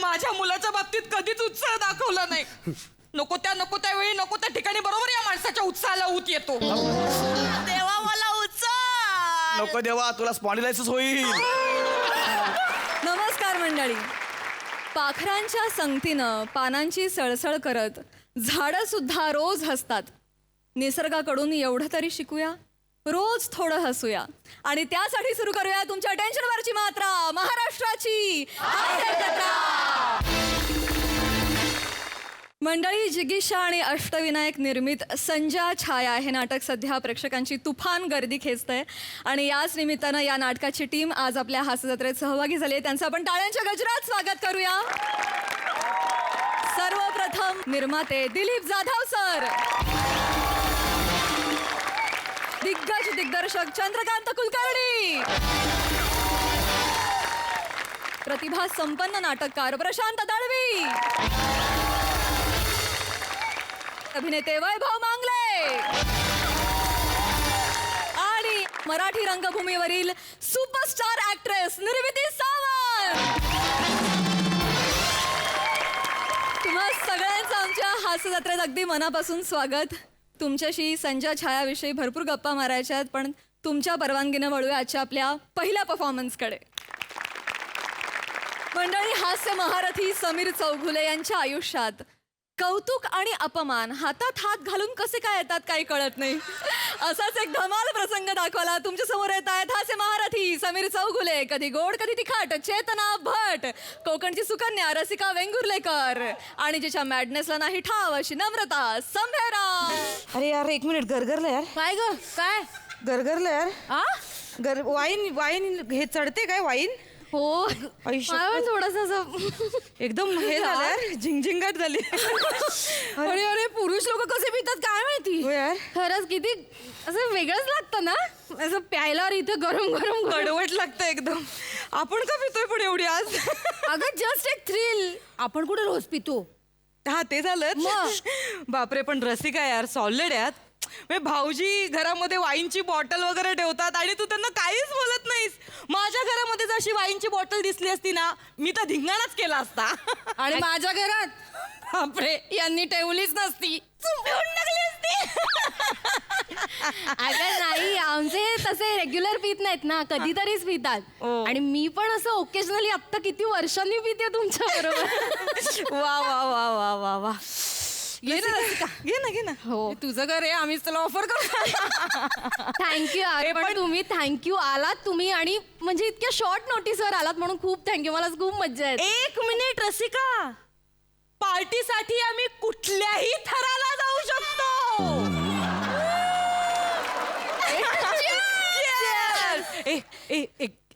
माझ्या मुलाच्या बाबतीत कधीच उत्साह दाखवला नाही. नको त्या वेळी नको त्या ठिकाणी बरोबर या माणसाच्या उत्साहाला ऊत येतो. देवा मला उत्साह. नको देवा, तुला स्पॉन्डिलायसिस होईल. नमस्कार मंडळी. पाखरांच्या संगतीनं पानांची सळसळ करत झाडं सुद्धा रोज हसतात. निसर्गाकडून एवढं तरी शिकूया, रोज थोडं हसूया आणि त्यासाठी सुरू करूया तुमच्या टेन्शनवरची मात्रा, महाराष्ट्राची हास्य जत्रा. मंडळी, जिगीषा आणि अष्टविनायक निर्मित संजा छाया हे नाटक सध्या प्रेक्षकांची तुफान गर्दी खेचतंय आणि याच निमित्तानं या नाटकाची टीम आज आपल्या हास्य जत्रेत सहभागी झाली आहे. त्यांचं आपण टाळ्यांच्या गजरात स्वागत करूया. सर्वप्रथम निर्माते दिलीप जाधव सर, दिग्गज दिग्दर्शक चंद्रकांत कुलकर्णी, प्रतिभा संपन्न नाटककार प्रशांत दळवी, अभिनेते वैभव मांगले आणि मराठी रंगभूमीवरील सुपरस्टार ऍक्ट्रेस निर्मिती सावंत. तुम्हा सगळ्यांचं आमच्या हास्य जत्रेत अगदी मनापासून स्वागत. तुमच्याशी संजा छायाविषयी भरपूर गप्पा मारायच्या आहेत, पण तुमच्या परवानगीनं वळूया आजच्या आपल्या पहिल्या परफॉर्मन्सकडे. मंडळी, हास्य महारथी समीर चौघुले यांच्या आयुष्यात कौतुक आणि अपमान हातात हात घालून कसे काय येतात काही कळत नाही. असाच एक धमाल प्रसंग दाखवायला तुमच्या समोर येत आहेत हास्य महारथी समीर चौघुले. कधी गोड कधी तिखट चेतना भट, कोकणची सुकन्या रसिका वेंगुर्लेकर आणि जिच्या मॅडनेसला नाही ठाव अशी नम्रता संभेरा. अरे यार, एक मिनिट, गरगरलं यार. काय ग काय गरगरलं यार. वाईन वाईन हे चढते काय वाईन? हो, थोडस एकदम हे झालं यार, झिंगझिंगाट झाली. अरे अरे, पुरुष लोक कसे पितात काय माहिती. हो यार, खरंच किती असं वेगळंच लागतं ना, असं प्यायल्यावर इथं गरम गरम कडवट लागतं एकदम. आपण का पितोय पण एवढी आज? अगं जस्ट एक थ्रिल. आपण कुठे रोज पितो. हा, ते झालं. बापरे, पण रसिका यार सॉलिड यार. भाऊजी घरामध्ये वाईनची बॉटल वगैरे ठेवतात आणि तू त्यांना काहीच बोलत नाहीस. माझ्या घरामध्ये जशी वाईनची बॉटल दिसली असती ना, मी तर धिंगाणाच केला असता. आणि माझ्या घरात बापरे यांनी ठेवलीच नसती, पिऊन टाकली असती. अगं नाही, आमचे तसे रेग्युलर पित नाहीत ना, कधीतरीच पितात. आणि मी पण असं ओकेजनली आत्ता किती वर्षांनी पिते तुमच्या बरोबर. वा वा वा वा वा वा. घे ना घे ना. हो, तुझं घर आहे, आम्हीच तुला ऑफर करू. थँक्यू. पण तुम्ही थँक्यू आलात तुम्ही, आणि म्हणजे इतक्या शॉर्ट नोटीसवर आलात म्हणून खूप थँक्यू. मला खूप मज्जा येते. एक मिनिट रसिका, पार्टीसाठी आम्ही कुठल्याही थराला जाऊ शकतो.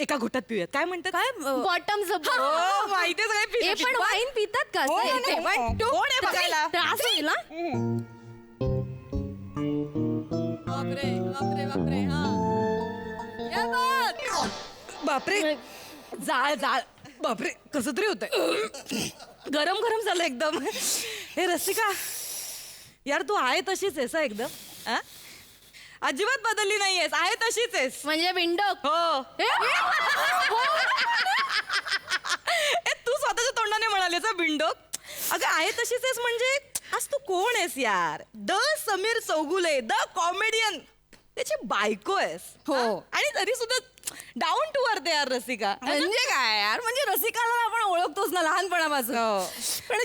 एका घोटात पिऊयात. काय म्हणतात? काय बॉटम्स अप. माहितीच काय पण वाईन पितात का? कोण आहे बघायला? त्रास होईल ना. बापरे बापरे बापरे. बापरे, जाळ जाळ. बापरे, कसं तरी होतंय. गरम गरम झालं एकदम. हे रसिका यार, तू आहे तशीच आहेस एकदम. अजिबात बदलली नाहीयेस, आहे तशीच आहेस. म्हणजे विंडो. हो. तू स्वतःच्या तोंडाने म्हणालेस बिंडोक. अगं आहे तशीच आहेस म्हणजे. आज तू कोण आहेस यार? The Sameer Chougule, the comedian, त्याची बायको आहेस. हो. आणि तरी सुद्धा डाऊन टू अर्थ यार रसिका. म्हणजे काय यार, म्हणजे रसिकाला आपण ओळखतोच ना लहानपणापासून. पण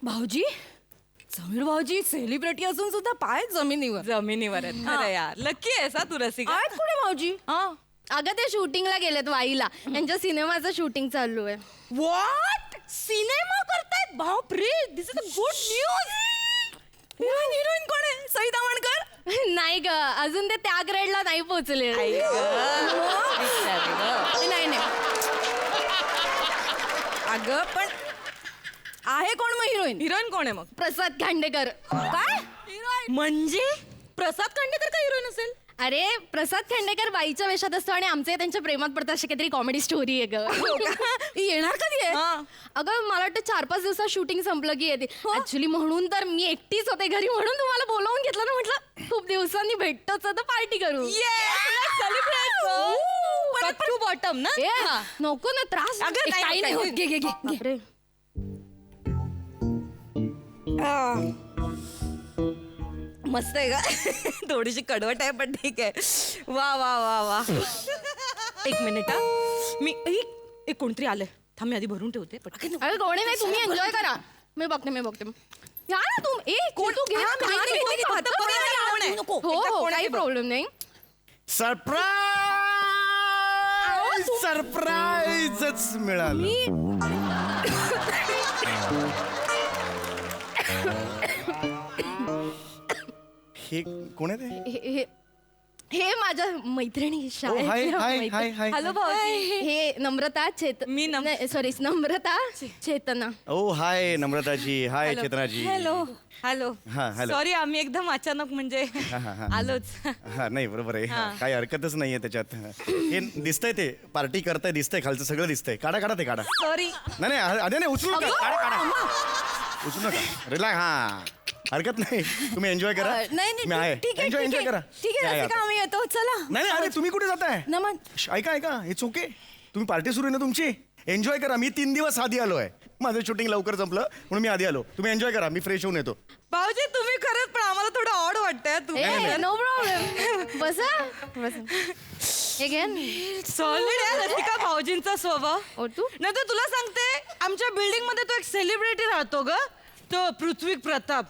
भाऊजी, समीर भाऊजी सेलिब्रिटी असून सुद्धा पाय जमिनीवर आहेत. खरं यार, लकी आहेस हा तू रसिका. आहेत कुठे भाऊजी? अगं ते शूटिंगला गेलेत वाईला. यांच्या सिनेमाचं शूटिंग चालू आहे. व्हॉट? सिनेमा करतायत? बापरे, this is a good news. Heroine कोण आहे? सई दामणकर? नाही ग, अजून ते त्या ग्रेडला नाही पोहोचले. नाही नाही. अगं पण आहे कोण मग हिरोईन? हिरोईन कोण आहे मग? प्रसाद खांडेकर. काय? म्हणजे प्रसाद खांडेकर का हिरोईन असेल? अरे प्रसाद खांडेकर बाईच्या वेशात असतो आणि आमचे त्यांच्या प्रेमात पडतात अशी काहीतरी कॉमेडी स्टोरी आहे ग. येणार कधी आहे? अगं मला वाटतं 4-5 दिवसात शूटिंग संपलं की येते. ऍक्च्युली म्हणून तर मी एकटीच होते घरी, म्हणून तुम्हाला बोलावून घेतलं ना. म्हटलं खूप दिवसांनी भेटतोच तर पार्टी करू. बॉटम ना? नको ना, त्रास. अगं, नाही, काही नाही होत. घे घे घे. मस्त आहे का? थोडीशी कडवट आहे पण ठीक आहे. वा वा वा वा. एक मिनिट हा. एक कोणतरी आलंय. थांब मी आधी भरून ठेवते पटकन. अरे कोणी नाही, तुम्ही एन्जॉय करा. मी बघते या ना तू. कोण तू घे. हा, मी माहिती घेते, घेते, घेते. फक्त फक्त बघायला बघायला कोण आहे. नको. हो एकदा हो कोण आहे काही ते बघ. प्रॉब्लेम नाही. सरप्राईजच मिळालं. हे कोण आहे ते? हे माझ्या मैत्रिणी Oh, hi, hi, hi, hi. Hello भाऊ. हे नम्रता मी sorry Namrata Chetna. Oh hi नम्रताजी, हाय चेतनाजी. Hello hello. हा, हॅलो. सॉरी आम्ही एकदम अचानक म्हणजे आलोच. हा नाही बरोबर आहे. काही हरकतच नाहीये त्याच्यात. हे दिसतंय ते पार्टी करताय दिसतंय, खालचं सगळं दिसतंय. काढा काढा ते काढा. सॉरी. नाही अरे नाही उचलू नका. काढा काढा उचलू नका. रिलॅक्स. हा हरकत नाही, तुम्ही एन्जॉय करा. मी आहे. ठीक आहे एन्जॉय करा. ठीक आहे या, या. रसिका, आम्ही येतो. चला. नाही अरे तुम्ही कुठे जाताय? नमन. ऐका इट्स ओके. तुम्ही पार्टी सुरू आहे ना तुमची, एन्जॉय करा. मी 3 दिवस आधी आलोय. माझं शूटिंग लवकर संपलं म्हणून मी आधी आलो. तुम्ही एन्जॉय करा, मी फ्रेश होऊन येतो. भाऊजी तुम्ही खरंच पण आम्हाला थोडं ऑड वाटतंय. तुम्ही नो प्रॉब्लेम. बसा. हे घे. सॉलिड आहे रसिका भाऊजींचा स्वभाव. ओ तू नाही तर तुला सांगते, आमच्या बिल्डिंग मध्ये तो एक सेलिब्रिटी राहतो ग, तो पृथ्वी प्रताप.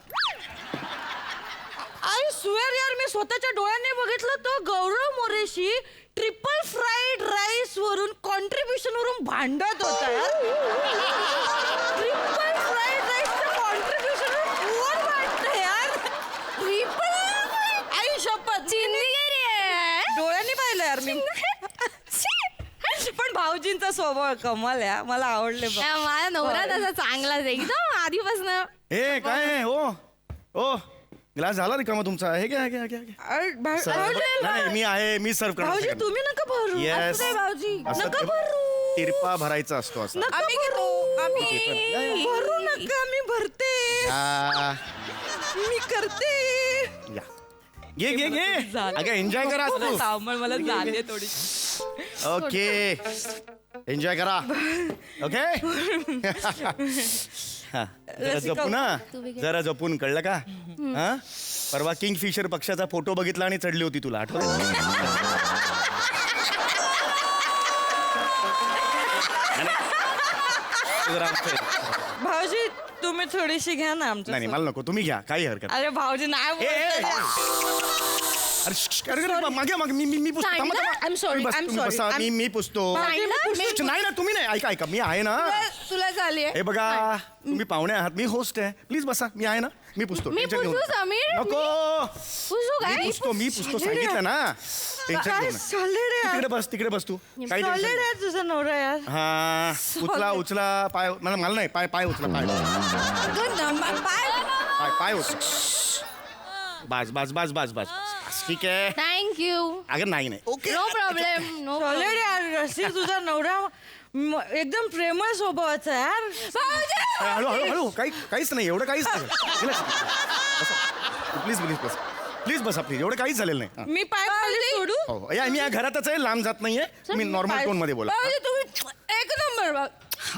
आई स्वेअर यार, मी स्वतःच्या डोळ्यांनी बघितलं, तो गौरव मोरेशी ट्रिपल फ्राईड राईस वरून कॉन्ट्रीब्युशन वरून भांडत होता यार. ट्रिपल फ्राईड राईसचं कॉन्ट्रीब्युशन कोण भांडतं यार? ट्रिपल आई शपथ चिंदीगिरी आहे. डोळ्यांनी पाहिलं यार मी. पण भाऊजींचा स्वभाव कमाल आहे, मला आवडले बघ. माझा नवरा तसा चांगलाच आहे एकदम आधीपासून. ए काय आहे? ओ ग्लास झाला रिकामा तुमचा. हे घ्या घ्या घ्या घ्या. नाही मी आहे, मी सर्व भाऊजी करणार. तुम्ही नका भरू. येस असू दे भाऊजी नका भरू. तिरपा भरायचा असतो असा. आम्ही घेतो. आम्ही भरू नका, मी भरते. या, मी करते. या. घे अगं एन्जॉय करा तू. सावमळ मला झाली थोडी. ओके एन्जॉय करा. ओके जरा जपू ना, जरा जपून. कळलं का? हा परवा किंगफिशर पक्षाचा फोटो बघितला आणि चढली होती, तुला आठवलं? भाऊजी तुम्ही थोडीशी घ्या ना आमच्या. नाही मला नको, तुम्ही घ्या, काही हरकत नाही. अरे भाऊजी नाही बोलत. अरे मागे मी पुसतो. थांबा, थांबा. I'm sorry, तुम्ही बस- I'm तुम्ही sorry. बसा, मी पुसतो. नाही ना तुम्ही नाही. ऐका मी आहे ना. तुला झाली हे बघा तुम्ही पाहुणे आहात, मी होस्ट आहे. प्लीज बसा, मी आहे ना. मी पुसतो. मी टेन्शन घेऊ पुसू, नका. समीर? नको पुसू काय? मी पुसतो सांगितलं ना. टेन्शन काय घेऊ नका. सॉलिड आहे. तिकडे बस तू. काही टेन्शन सॉलिड नाही. आहे तुझा नवरा यार. हा उचला पाय. मला नाही पाय उचला. पाय उचला. बस ठीक आहे. थँक्यू. अगं नाही okay. No problem. No solid यार रसिक, तुझा नवरा एकदम प्रेमळ स्वभावाचा आहे यार. हळू काहीच नाही, एवढं काहीच नाही. प्लीज बसा प्लीज. एवढं काहीच झालेलं नाही. मी पाय खाली सोडू. हो या मी या घरातच आहे, लांब जात नाहीये. तुम्ही नॉर्मल टोन मध्ये बोला. भाऊजी तुम्ही एक नंबर.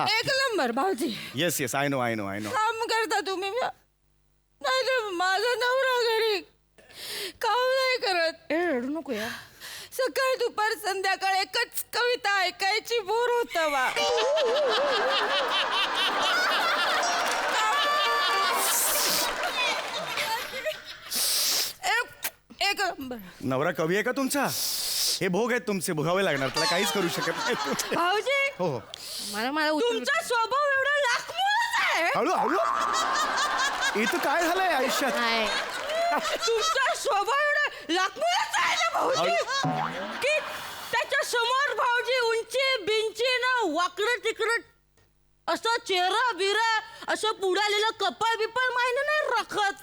एक नंबर भाऊजी. Yes I know. काम करता तुम्ही. नाही तर माझा नवरा घरी काम नाही करत. रडू नको यार. सकाळ दुपार संध्याकाळ एकच कविता ऐकायची बोर होत बा. एक नंबर. नवरा कवी आहे का तुमचा? हे भोग आहेत तुमचे, भोगावे लागणार. त्याला काहीच करू शकत नाही. भाऊजी हो मला तुमचा स्वभाव एवढा लाखमोलाचा आहे. हळू इथं काय झालंय आयुष्यात? तुमचा स्वभाव एवढा लाखमोलाचा आहे ना भाऊजी, की त्याच्या समोर भाऊजी उंची बिंची ना वाकडं तिकडं असं चेहरा बिरा असं पुढालेलं कपाळ बिपाळ माहिती नाही राखत.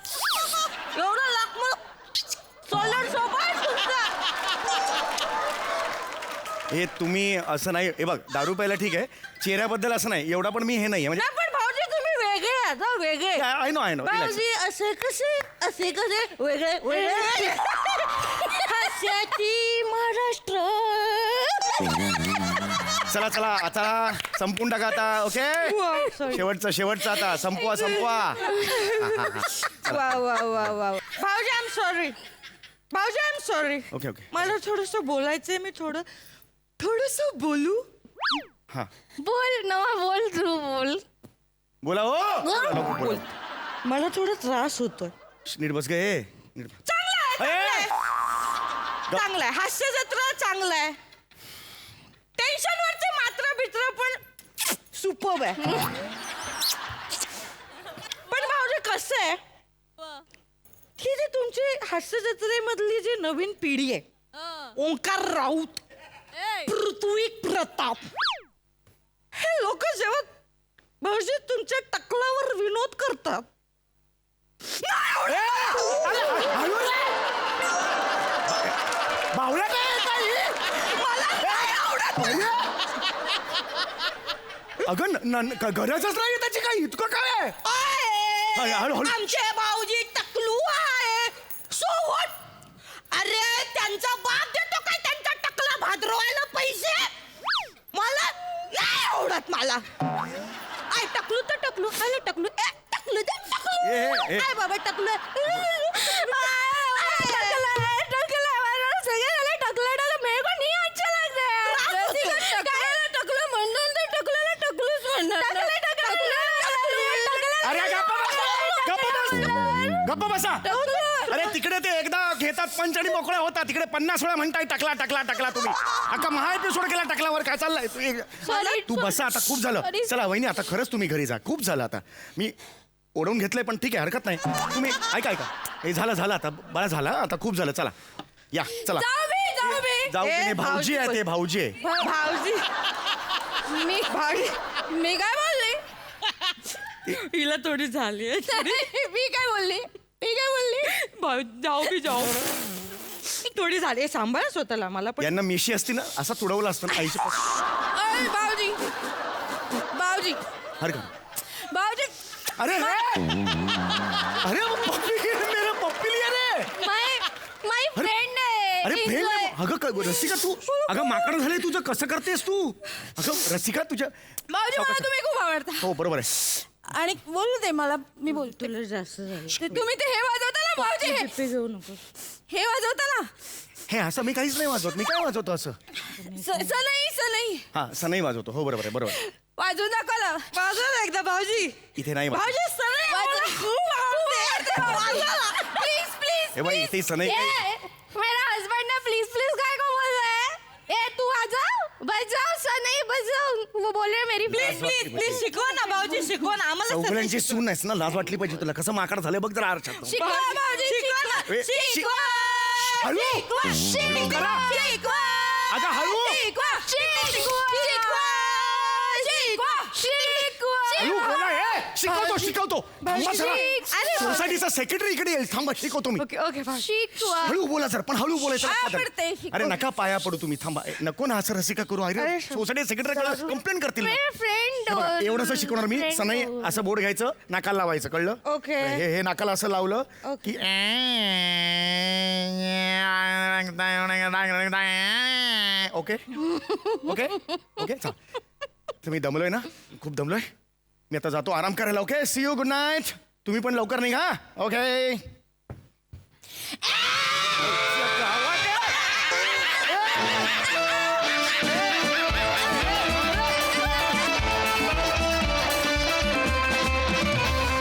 एवढा लाखमोल सॉलिड स्वभाव आहे तुमचा. हे तुम्ही असं नाही. हे बघ दारू प्यायला ठीक आहे, चेहऱ्याबद्दल असं नाही. एवढा पण मी हे नाही म्हणजे. नाही पण भाऊजी तुम्ही वेगळे आहात हं, वेगळे. आय नो भाऊजी असे कसे वेगळे वेगळे. हास्याची महाराष्ट्र. चला संपून टाका आता. ओके, शेवटचा आता संपवा. वा वा वा वा भाऊजी आय एम सॉरी. भाऊजी आय एम सॉरी. ओके. मला थोडस बोलायचंय. मी थोडस बोलू. हा, बोल नवा बोल तू बोल. बोला हो. लवकर बोला. मला थोडा त्रास होतोय. नीट बस गे. चांगलाय हास्य जत्रा चांगलाय. टेन्शन वरचे मात्र बित्र पण सुपर्ब आहे. पण भाऊजी कसं आहे ही जी तुमची हास्य जत्रेमधली जी नवीन पिढी आहे ओंकार राऊत, पृथ्वी प्रताप, हे लोक जेव्हा भाऊजी तुमच्या टकलावर विनोद करतात बावळा अगं गरजच नाही त्याची काही. इतकं काय आहे? हळू. आमचे भाऊजी टकलू आहे. So what? अरे त्यांचा बाप देतो काय त्यांचा टकला भादरवायला पैसे? मला नाही आवडत. मला आय टकलू तर टकलू. आय टकलू. टकलू तर टकलू. काय बाबा टकलू. गप्पा बसा. अरे तिकडे ते एकदा घेतात पंच आणि मोकळ्या होतात. तिकडे 50 वेळा म्हणताय टकला तुम्ही. अख्खा महा एपिसोड केला टकलावर. काय चाललंय? तू बसा आता. खूप झालं. चला वहिनी आता खरंच तुम्ही घरी जा. खूप झालं आता. मी ओढवून घेतलंय पण ठीक आहे हरकत नाही. तुम्ही ऐका. हे झालं आता. बरं झालं आता. खूप झालं. चला या चला जाऊ. ए, भाऊजी आहे ते. भाऊजी आहे. भाऊजी मी काय बोलली? हिला थोडी झाली मी काय बोलली? जाऊ थोडी झाली. सांभाळ स्वतःला. मला पण यांना मिशी असती ना असा तुडवलं असतं ना आईची. भाऊजी अरे मेरा पप्पी लिया रे. माय फ्रेंड आहे. अरे फ्रेंड अगं रसिका तू अगं माकड झाले तुझं. कसं करतेस तू? अगं रसिका तुझ्या भाऊजी मला तुम्ही खूप आवडता. हो बरोबर आहे. आणि बोलू दे मला. मी बोलतो. तुला जास्त झालं. तुम्ही ते हे वाजवता ना भाऊजी. पिप्पी घेऊ नको. हे वाजवता ना. हे असं मी काहीच नाही वाजवत. मी काय वाजवतो असं? सनई हा सनई वाजवतो. हो बरोबर आहे. वाजवू दाखवला. वाजवा एकदा भाऊजी. इथे नाही भाऊजी सनई मला खूप आवडते. प्लीज हे बाई इथे सनई मेरा हस्बैंड ने प्लीज काय को बोल रहा है? ए तू बजाव सनई बजाव. वो बोल रहे मेरी प्लीज शिकवा ना भाऊजी. शिकवा ना आम्हाला सनई. चौगुल्यांची सून आहेस ना. लाज वाटली पाहिजे तुला. कसं माकड झालं बघ जरा आरशात. शिकवा भाऊजी शिकवा ना. ए, शिकवा. हळू. करा. अगं हळू. हळू बोला. हे शिकवतो. थांबा जरा. सोसायटीचा सेक्रेटरी इकडे येईल. थांबा शिकवतो मी. ओके भाऊजी. हळू बोला सर. पण हळू बोलायचं. आवडते. अरे नका पाया पडू तुम्ही. थांबा. नको ना असं रसिका करू. अरे सोसायटी सेक्रेटरीकडे कंप्लेंट करतील ना. फ्रेंड एवढंच शिकवणार मी. सनई असं बोर्ड घ्यायचं नाकाला लावायचं. कळलं? ओके. हे नाकाला असं लावलं की ओके ओके ओके चल. तुम्ही दमलोय ना. खूप दमलोय. मी आता जातो आराम करायला. Okay see you. Good night. तुम्ही पण लवकर निघा. ओके.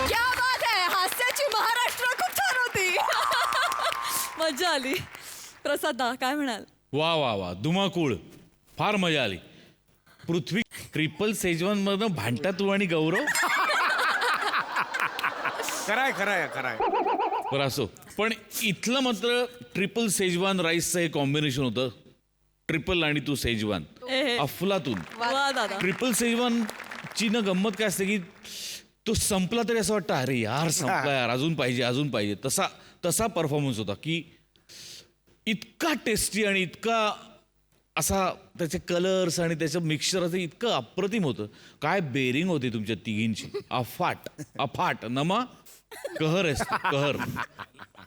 क्या बात आहे. हास्याची महाराष्ट्र खूप छान होती. मजा आली. प्रसाद काय म्हणाल? वा धुमाकूळ. फार मजा आली. पृथ्वी ट्रिपल सेजवान मधनं भांडता तू आणि गौरव. खराय बरं असो. पण इथलं मात्र ट्रिपल सेजवान राईसचं हे कॉम्बिनेशन होतं. ट्रिपल आणि तू सेजवान. अफलातून. वा दादा. ट्रिपल सेजवान ची न गंमत काय असते की तो संपला तरी असं वाटतं अरे यार संपला यार अजून पाहिजे. तसा परफॉर्मन्स होता की इतका टेस्टी आणि इतका असा त्याचे कलर्स आणि त्याचं मिक्सचर असं इतकं अप्रतिम होतं. काय बेरिंग होती तुमच्या तिघींची. अफाट नमा. कहर आहेस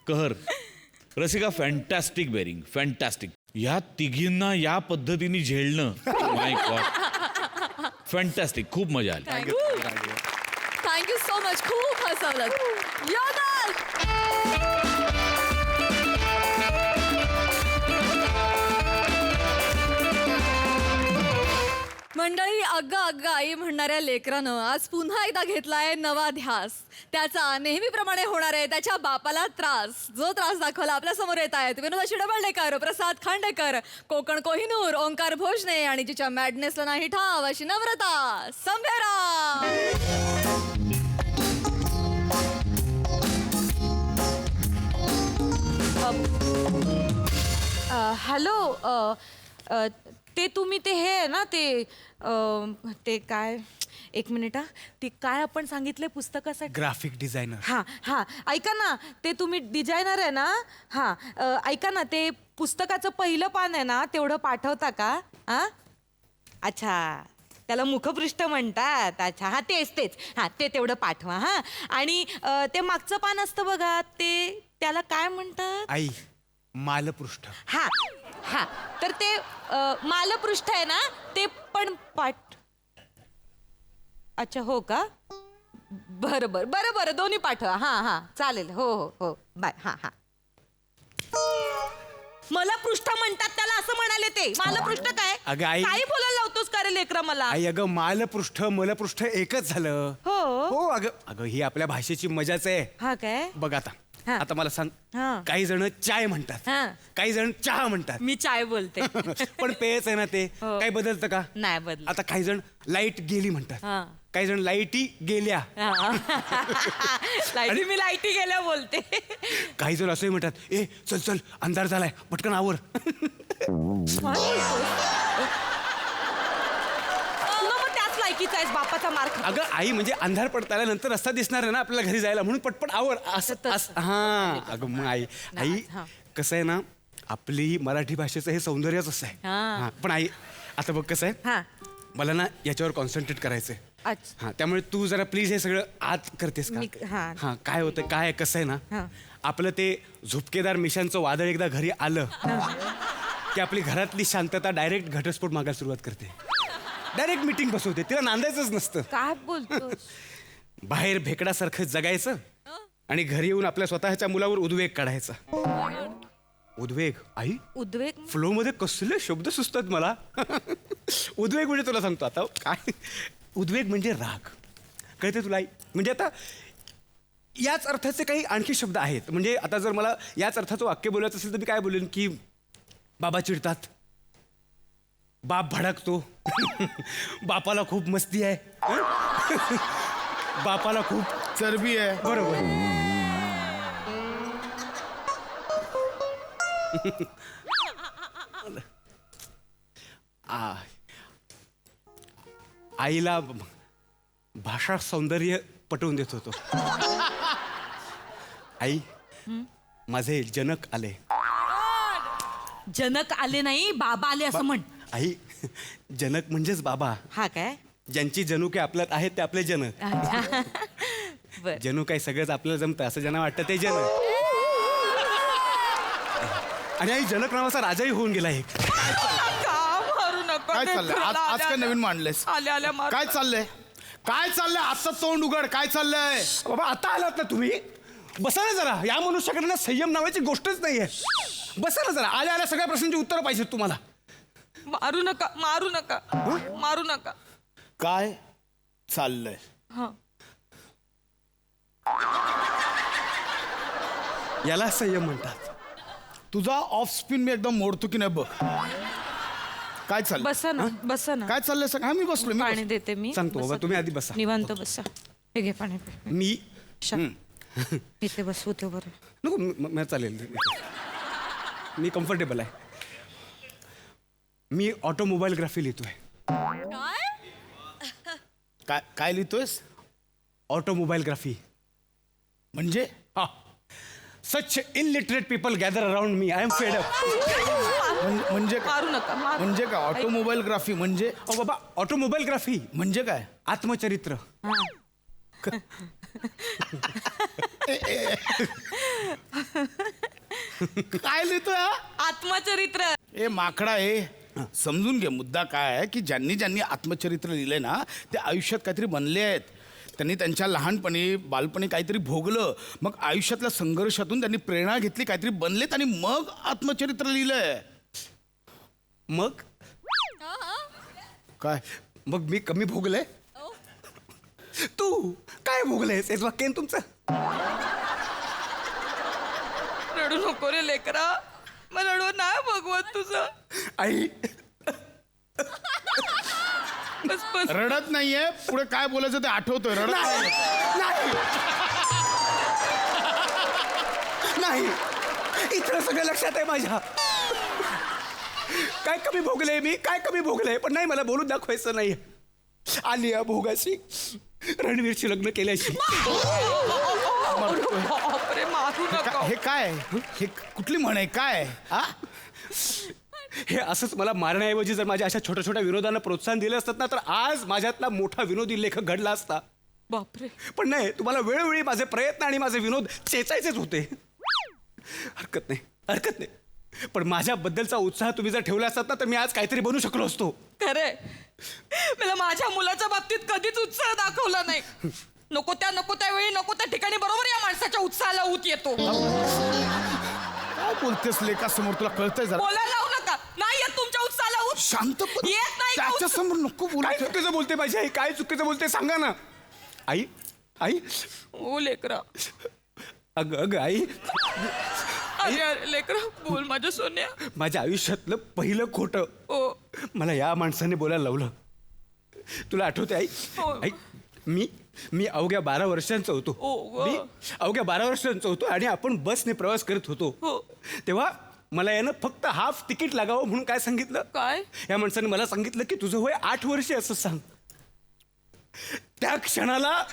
कहर. रसिका फॅन्टॅस्टिक बेरिंग. फॅन्टॅस्टिक. ह्या तिघींना या पद्धतीने झेलणं माय गॉड. फॅन्टॅस्टिक, खूप मजा आली. Thank you so much. खूप हसवलं. मंडळी, अगं अगं आई म्हणणाऱ्या लेकरानं आज पुन्हा एकदा घेतलाय नवा ध्यास. त्याचा नेहमीप्रमाणे होणार आहे त्याच्या बापाला त्रास. जो त्रास दाखवला आपल्या समोर येत आहेत विनोदा शिडबळकर, प्रसाद खांडेकर, कोकण कोहिनूर, ओंकार भोजने आणि जिच्या मॅडनेसला नाही ठाव अशी नम्रता संभेरा. हॅलो, ते तुम्ही ते हे आहे ना ते काय, एक मिनिट हा, ते काय आपण सांगितले पुस्तकासाठी? Graphic designer. हा हा, ऐका ना, ते तुम्ही डिझायनर आहे ना? हा, ऐका ना, ते पुस्तकाचं पहिलं पान आहे ना, तेवढं पाठवता का? हा, अच्छा, त्याला मुखपृष्ठ म्हणतात. अच्छा, हा तेच हा, ते तेवढं पाठवा. हा, आणि ते मागचं पान असतं बघा, ते त्याला काय म्हणतात? आई, मालपृष्ठ. हा हा, तर ते मालपृष्ठ आहे ना, ते पण अच्छा, हो का? बरं दोन्ही पाठवा. हा हा, चालेल. हो बाय. हा हा, मला पृष्ठ म्हणतात त्याला, असं म्हणाले ते. मालपृष्ठ काय? अगं आई, काही बोलायला लावतोस का रे लेकरा मला? आई अगं, मालपृष्ठ मलपृष्ठ एकच झालं. हो अगं ही आपल्या भाषेची मजाच आहे. हा काय? बघ आता, हा. आता मला सांग, हा. काही जण चाय म्हणतात, हा. काही जण चहा म्हणतात. मी चाय बोलते. पण पेयच आहे ना ते. हो. काही बदलतं का? नाही बदल. आता काही जण लाईट गेली म्हणतात, हा. काही जण लाईटी गेल्या, लाईटी, मी लाईटी गेल्या बोलते. काही जण असंही म्हणतात, ए चल अंधार झालाय, पटकन आवर. त्याच लायकीचा आहेस, बापाचा मार खातो. अगं आई, म्हणजे अंधार पडताना नंतर रस्ता दिसणार आहे ना आपल्याला घरी जायला, म्हणून पटपट आवर असं. हा अगं मग आई हा. कसं आहे ना, आपली मराठी भाषेचं हे सौंदर्यच असं आहे. हा. हा, पण आई आता बघ कसं आहे, हा, मला ना याच्यावर कॉन्सन्ट्रेट करायचंय. अच्छा. हा, त्यामुळे तू जरा प्लीज हे सगळं आत करतेस का? हा. हा, काय होतं, काय कसं आहे हा. ना, आपलं ते झुपकेदार मिशांचं वादळ एकदा घरी आलं की आपली घरातली शांतता डायरेक्ट घटस्फोट मागायला सुरुवात करते. डायरेक्ट मीटिंग बसवते, तिला नांदायचंच नसतं. काय बोलतो? बाहेर भेकडासारखं जगायचं आणि घरी येऊन आपल्या स्वतःच्या मुलावर उद्वेग काढायचा. उद्वेग आई, उद्वेग? फ्लो मध्ये कसले शब्द सुचतात मला. उद्वेग म्हणजे तुला सांगतो आता काय, उद्वेग म्हणजे राग. कळते तुला आई? म्हणजे आता याच अर्थाचे काही आणखी शब्द आहेत. म्हणजे आता जर मला याच अर्थाचं वाक्य बोलायचं असेल तर मी काय बोलेन की बाबा चिडतात, बाप भडकतो, बापाला खूप मस्ती आहे, बापाला खूप चरबी आहे. बरोबर. आईला भाषा सौंदर्य पटवून देत होतो. आई, माझे जनक आले. जनक आले नाही, बाबा आले असं म्हण. आई, जनक म्हणजेच बाबा. हा काय? ज्यांची जणू काय आपल्यात आहेत ते आपले जनक. बर. जणू काय सगळंच आपल्याला जमतं असं ज्यांना वाटतं ते जनक. आणि आई, जनक नावाचा राजाही होऊन गेला एक. काय चाललंय आज काय नवीन मांडलेस? आल्या काय चाललंय? काय चाललंय? आजचं तोंड उघड, काय चाललंय? बाबा आता आलात ना तुम्ही, बसा ना जरा. या मनुष्याकडे ना संयम नावाची गोष्टच नाहीये. बसा ना जरा. आल्या आल्या सगळ्या प्रश्नांची उत्तरं पाहिजेत तुम्हाला. मारू नका. काय चाललंय? हा. याला संयम म्हणतात. तुझा ऑफ स्पिन मी एकदम मोडतो की नाही बघ. काय चाललंय? बसा ना. काय चाललंय सांग. हा, मी बसलो. पाणी देते मी. सांगतो बाबा, तुम्ही आधी बसा. निवांत बसा. हे घे पाणी पे. मी इथे बसू ते बरं. नको, मला चालेल. मी कम्फर्टेबल आहे. मी ऑटोमोबाईलग्राफी लिहितोय. काय काय लिहितोयस? ऑटोमोबाईलग्राफी म्हणजे हा. Such illiterate people gather around me. I am fed up. म्हणजे मारू नका. म्हणजे काय? ऑटोमोबाईलग्राफी म्हणजे? बाबा, ऑटोमोबाईलग्राफी म्हणजे काय? आत्मचरित्र. काय लिहितोय हा? आत्मचरित्र. ए माकडा, ए समजून घे, मुद्दा काय आहे की ज्यांनी ज्यांनी आत्मचरित्र लिहिलंय ना ते आयुष्यात काहीतरी बनले आहेत. त्यांनी त्यांच्या लहानपणी बालपणी काहीतरी भोगलं, मग आयुष्यातल्या संघर्षातून त्यांनी प्रेरणा घेतली, काहीतरी बनलेत आणि मग आत्मचरित्र लिहिलंय. मग काय मग मी कमी भोगलंय? तू काय भोगलंयस? हेच वाक्य आहे ना तुमचं? रडू नको रे लेकरा, मला रडू नाही भगवत तुझं. आई बस बस. रडत नाहीये, पुढे काय बोलायचं ते आठवतोय. रडत नाही नाहीये. नाही नाही इथं सगळं लक्षात आहे माझ्या. काय कमी भोगलंय मी? काय कमी भोगलंय? पण नाही, मला बोलून दाखवायचं नाही. आलिया भोगाशी, रणवीरशी लग्न केल्याशी. बापरे, मारू नका. हे काय हे कुठली म्हण आहे? काय हा? हे असंच मला मारण्याऐवजी जर माझ्या अशा छोट्या छोट्या विनोदांना प्रोत्साहन दिलं असतात ना, तर आज माझ्यातला मोठा विनोदी लेखक घडला असता. बापरे. पण नाही, तुम्हाला वेळोवेळी माझे प्रयत्न आणि माझे विनोद चेचायचेच होते. हरकत नाही. पण माझ्याबद्दलचा उत्साह तुम्ही जर ठेवला असतात ना, तर मी आज काहीतरी बनू शकलो असतो. खरे, मला माझ्या मुलाच्या बाबतीत कधीच उत्साह दाखवला नाही. नको त्या वेळी नको त्या ठिकाणी बरोबर या माणसाच्या उत्साहाला ऊत येतो. काय बोलतेस लेका समोर? तुला कळतंय जरा? बोलायला लावू नका. नाही येत तुमच्या उत्साहाला ऊत. शांत येत नाही का त्याच्या उत्साह? समोर नको बोलू. काय चुकीचं बोलते माझी आई? काय चुकीचं बोलते सांगा ना. आई आई ओ लेकरा. अगं आई, अरे लेकरा, बोल माझ्या सोन्या. माझ्या आयुष्यातलं पहिलं खोटं ओ मला या माणसाने बोलायला लावलं. तुला आठवते आई? हो. आई, मी अवघ्या 12 वर्षांचा होतो. ओ, वा. मी अवघ्या 12 वर्षांचा होतो आणि आपण बसने प्रवास करत होतो. हो. तेव्हा मला यानं फक्त हाफ तिकीट लागावं म्हणून काय सांगितलं? काय? या माणसाने मला सांगितलं की तुझं वय 8 वर्ष असं सांग. त्या क्षणाला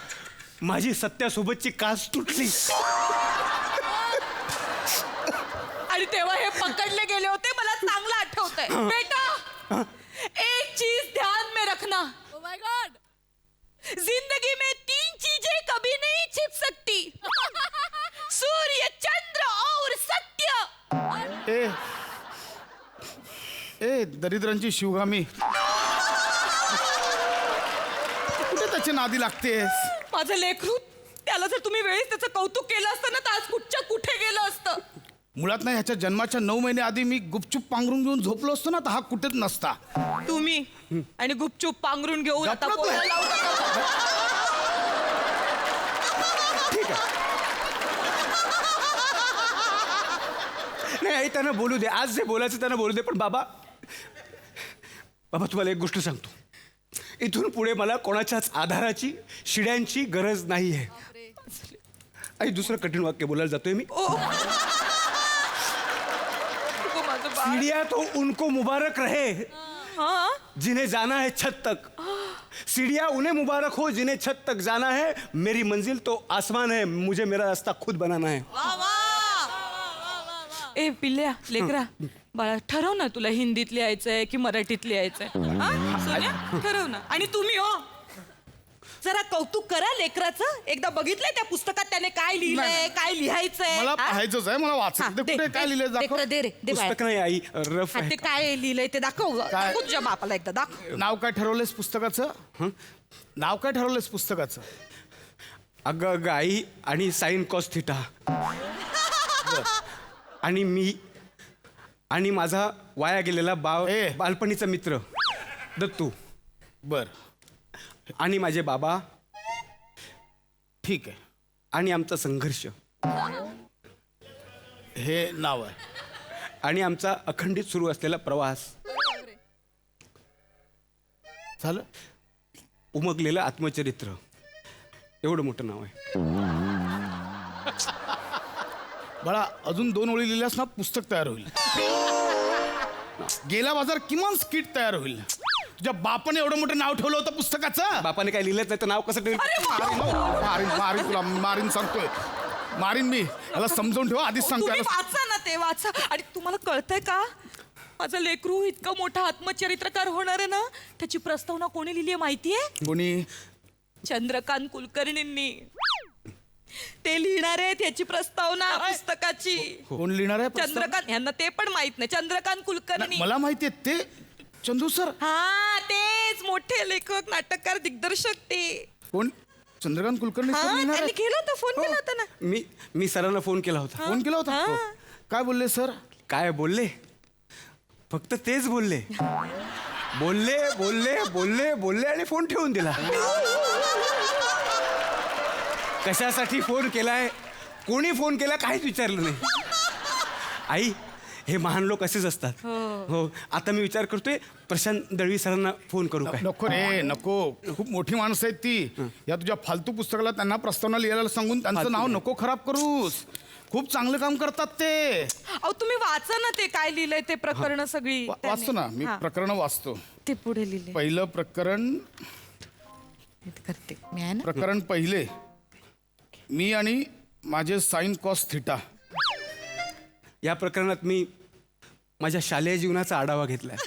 माझी सत्यासोबतची कास तुटली. आणि तेव्हा हे पकडले गेले होते. मला चांगलं आठवतंय. बेटा, एक चीज ध्यान में रखना. Oh my God. जिंदगी में 3 चीजें कभी नहीं छिप सकती. सूर्य, चंद्र और सत्य. ए दरिद्रांची शिवगामी, कुठे त्याच्या नादी लागतेस? माझं लेकरू, त्याला जर तुम्ही वेळेस त्याचं कौतुक केलं असतं ना, तर आज कुठच्या कुठे गेलं असतं. मुळात नाही, ह्याच्या जन्माच्या 9 महिने आधी मी गुपचूप पांघरून घेऊन झोपलो असतो ना, तर हा कुठेच नसता. तुम्ही आणि गुपचूप पांघरून घेऊन आता गप्पा बोलायला तू. लावू नका. ठीक आहे. नाही आई, त्यांना बोलू दे. आज जे बोलायचं त्यांना बोलू दे. पण बाबा तुम्हाला एक गोष्ट सांगतो. इथून पुढे मला कोणाच्याच आधाराची, शिड्यांची गरज नाही आहे. आई, दुसरं कठीण वाक्य बोलायला जातोय मी. ओ माझं बाळ. सीढ़ियां तो उनको मुबारक रहे हा? जिन्हें जाना है छत तक. सीढ़ियां उन्हें मुबारक हो जिन्हें छत तक जाना है. मेरी मंजिल तो आसमान है, मुझे मेरा रास्ता खुद बनाना है. ए पिल्ल्या, लेकरा, बाळा, ठरव ना तुला हिंदीत लिहायचंय की मराठीत लिहायचंय. हा? सोन्या, ठरव ना. आणि तुम्ही हो, जरा कौतुक करा लेकराचं. एकदा बघितलंय त्या पुस्तकात त्याने काय लिहिलंय, नाही. काय लिहायचंय? मला हा? पाहायचंच आहे, मला हा, वाचायचं. ते दे, कुठे काय दे, लिहिलंय दाखव. लेकरं, दे रे, दे बाळा. पुस्तक नाही आई, रफ हा, आहे. ते काय लिहिलंय ते दाखव. काय? दाखव तुझ्या बापाला एकदा दाखव. नाव काय ठरवलंयस पुस्तकाचं? नाव काय ठरवलंयस पुस्तकाचं? अगं आई आणि साइन कॉस थिटा. आणि मी आणि माझा वाया गेलेला बालपणीचा मित्र दत्तू. बर, आणि माझे बाबा ठीक आहे. आणि आमचा संघर्ष हे नाव आहे. आणि आमचा अखंडित सुरू असलेला प्रवास. झालं? उमगलेलं आत्मचरित्र. एवढं मोठं नाव आहे. बाळा, अजून 2 ओळी लिहिल्यास ना पुस्तक तयार होईल. गेला बाजार किमान स्किट तयार होईल. तुझ्या बापाने एवढं मोठं नाव ठेवलं होतं पुस्तकाचं. बापाने काय लिहिलंच नाही तर नाव कसं ठेवलं? मारीन तुला, मारीन सांगतोय. मारीन मी. याला समजावून ठेवा, आधीच सांगतोय. तुम्ही याला- वाचा ना ते, वाचा. आणि तुम्हाला कळतंय का, माझं लेकरू इतका मोठा आत्मचरित्रकार होणार आहे ना, त्याची प्रस्तावना कोणी लिहिली माहितीये? कोणी? चंद्रकांत कुलकर्णींनी. ते लिहिणार आहेत याची प्रस्तावना पुस्तकाची. कोण लिहिणार आहे? चंद्रकांत, यांना ते पण माहित नाही. चंद्रकांत कुलकर्णी. मला माहितीये ते. चंदू सर हा तेच मोठे लेखक नाटककार दिग्दर्शक ते कोण चंद्रकांत कुलकर्णी हा सर येणार त्यांनी आहेत? केलं होतं फोन केला होता ना मी सरांना फोन केला होता. फोन केला होता हो. काय बोलले सर? काय बोलले? फक्त तेच बोलले. बोलले बोलले बोलले बोलले आणि फोन ठेवून दिला. कशासाठी फोन केलाय, कोणी फोन केला काहीच विचारलं नाही. आई, हे महान लोक असेच असतात. हो, आता मी विचार करतोय प्रशांत दळवी सरांना फोन करू काय. नको रे नको, खूप मोठी माणसं आहेत ती. या तुझ्या फालतू पुस्तकाला त्यांना प्रस्तावना लिहायला सांगून त्यांचं नाव नको खराब करूस. खूप चांगलं काम करतात ते. अहो तुम्ही वाचा ना ते काय लिहिलंय ते प्रकरण सगळी त्यांनी. वाचतो ना मी, हा, प्रकरण वाचतो. ते पुढे लिहिले पहिलं प्रकरण, करते मी आहे ना. प्रकरण पहिले, मी आणि माझे साइन कॉस थिटा. या प्रकरणात मी माझ्या शालेय जीवनाचा आढावा घेतलाय.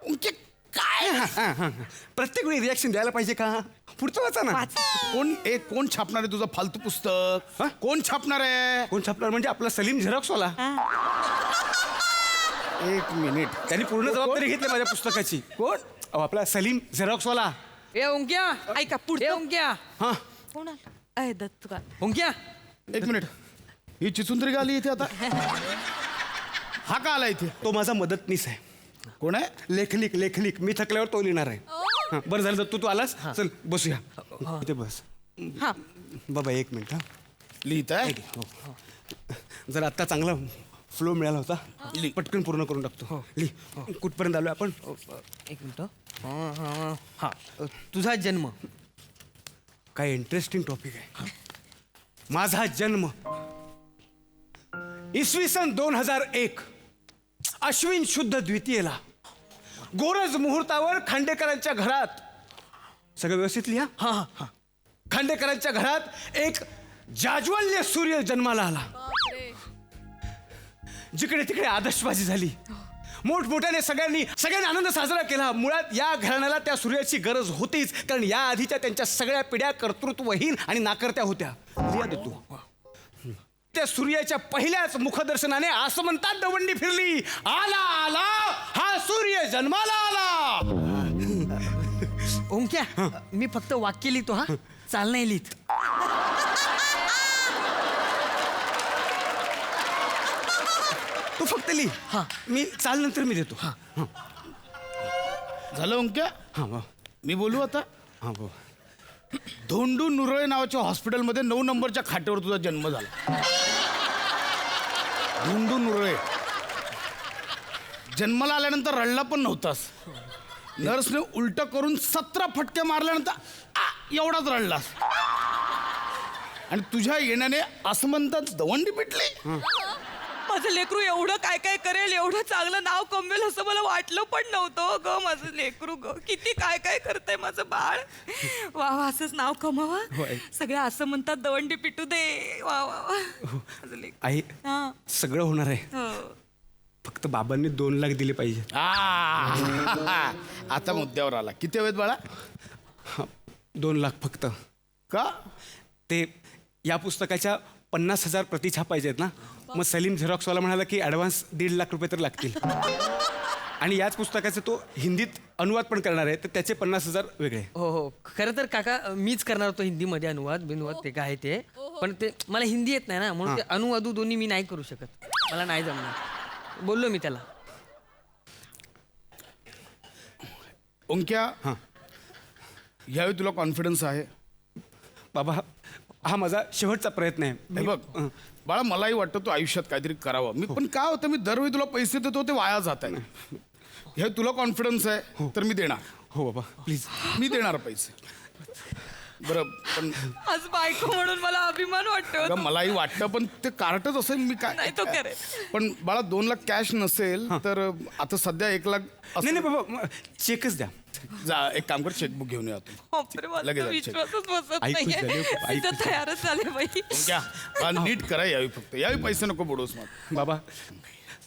उंचे काय? प्रत्येक वेळी रिॲक्शन द्यायला पाहिजे का? पुढचं वाचा ना. कोण छापणार आहे तुझं फालतू पुस्तक? कोण छापणार आहे? कोण छापणार म्हणजे आपला सलीम झेरॉक्सवाला. एक मिनिट. त्यांनी पूर्ण जबाबदारी घेतली माझ्या पुस्तकाची. कोण? अहो, आपला सलीम झेरॉक्सवाला. ए ओंक्या, ऐका पुढे ओंक्या, हा, कोण आलं दत्त का ओंक्या. एक मिनिट. ही चिचुंदरी का आली इथे आता? हा का आला इथे? तो माझा मदतनीस आहे. कोण आहे? लेखनिक मी थकल्यावर तो लिहिणार आहे. हा, बरं झालं तू आलास. चल बसूया इथे बस. हा बाबा एक मिनिट. हा, लिहित आहे? जर आत्ता चांगला फ्लो मिळाला होता, पटकन पूर्ण करून टाकतो. लिह. कुठपर्यंत आलोय आपण? एक मिनिट. हा, तुझा जन्म. काय इंटरेस्टिंग टॉपिक आहे. माझा जन्म इसवी सन 2001 अश्विन शुद्ध द्वितीयेला गोरज मुहूर्तावर खांडेकरांच्या घरात. सगळं व्यवस्थित लिहा. हा. खांडेकरांच्या घरात एक जाज्वल्य सूर्य जन्माला आला. जिकडे तिकडे आदर्शबाजी झाली. मोठमोठ्याने सगळ्यांनी आनंद साजरा केला. मुळात या घराण्याला त्या सूर्याची गरज होतीच, कारण या आधीच्या त्यांच्या सगळ्या पिढ्या कर्तृत्वहीन आणि नाकर्त्या होत्या. लिहा देतो. त्या सूर्याच्या पहिल्याच मुखदर्शनाने आसमंतात दवंडी फिरली. आला हा सूर्य जन्माला आला. ओंक्या, मी फक्त वाक्य लिहितो. हा, चाल नाही लिहित. तू फक्त लिह. हा. मी चाल नंतर मी देतो. हा झालं अंक्या? हा मी बोलू आता? हा भाऊ. धोंडू नुरळे नावाच्या हॉस्पिटलमध्ये 9 नंबरच्या खाटेवर तुझा जन्म झाला. धोंडू नुरळे. जन्माला आल्यानंतर रडला पण नव्हतास. नर्सने उलट करून 17 फटके मारल्यानंतर एवढाच रडलास. आणि तुझ्या येण्याने आसमंतात दवंडी पिटली. माझं लेकरू एवढं काय काय करेल, एवढं चांगलं नाव कमवेल असं मला वाटलं पण नव्हतं ग. माझं लेकरू ग किती काय काय करतंय माझं बाळ. वा वा, असंच नाव कमावा. सगळे असं म्हणतात दवंडी पिटू दे. वा वा वा. माझं लेकरू. आई, हा. सगळं होणार आहे. हो. फक्त बाबांनी 2 लाख दिले पाहिजे. आता मुद्द्यावर आला. किती हवेत बाळा? 2 लाख फक्त. का? ते या पुस्तकाच्या 50,000 प्रती छापायचे आहेत ना. मग सलीम झेरॉक्सवाला म्हणाला की ॲडव्हान्स 1.5 लाख रुपये तर लागतील. आणि याच पुस्तकाचे तो हिंदीत अनुवाद पण करणार आहे, तर त्याचे 50,000 वेगळे. हो, खरं तर काका मीच करणार होतो हिंदीमध्ये अनुवाद बिनवाद ते काय ते. पण ते मला हिंदी येत नाही ना, म्हणून ते अनुवादू दोन्ही मी नाही करू शकत. मला नाही जमणार. बोललो मी त्याला. ओंक्या, यावेळी तुला कॉन्फिडन्स आहे? बाबा, हा माझा शेवटचा प्रयत्न आहे. हे बघ बाळा, मलाही वाटतं तू आयुष्यात काहीतरी करावं. मी पण काय होतं, मी दरवेळी तुला पैसे देतो ते वाया जात आहे. हे तुला कॉन्फिडन्स आहे तर मी देणार. हो बाबा प्लीज. मी देणार पैसे. बरं, पण आज बायको म्हणून मला अभिमान वाटतो. अगं, मलाही वाटतं पण ते कार्टच असेल. मी नाही तो काय करेल. पण बाळा 2 लाख कॅश नसेल तर आता सध्या 1 लाख नाही नाही बाबा, चेकच द्या. जा, एक काम कर, चेकबुक घेऊन या तू. बापरे, मला लगेच तर आहे, check. विश्वासच बसत ऐकूच नाहीये. झाले, मी तर ऐकूच. तयारच झाले बाई. ओंक्या, बाळा, नीट करा यावी. फक्त यावी पैसे नको बुडवूस मग. बाबा,